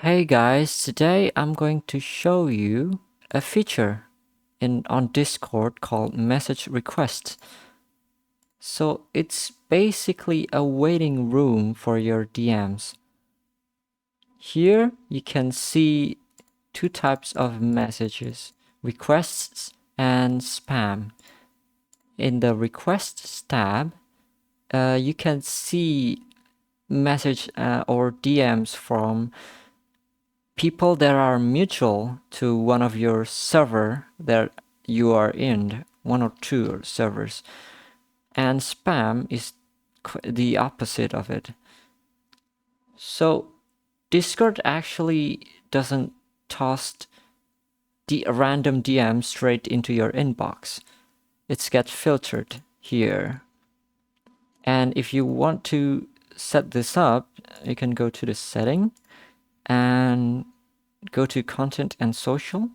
Hey guys, today I'm going to show you a feature on Discord called message requests. So it's basically a waiting room for your DMs. Here you can see two types of messages, requests and spam. In the requests tab, you can see message or DMs from people that are mutual to one of your server that you are in, one or two servers. And spam is the opposite of it. So Discord actually doesn't toss the random DM straight into your inbox. It's get filtered here. And if you want to set this up, you can go to the setting and go to content and social.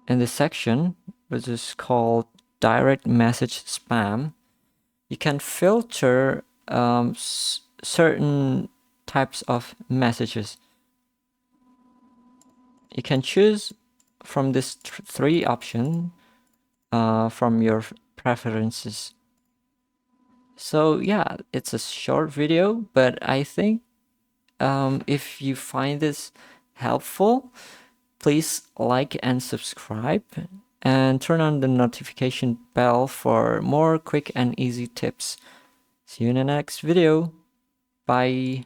In this section, which is called direct message spam, you can filter certain types of messages. You can choose from this three options from your preferences. So yeah, it's a short video, but I think if you find this helpful, please like and subscribe and turn on the notification bell for more quick and easy tips. See you in the next video. Bye.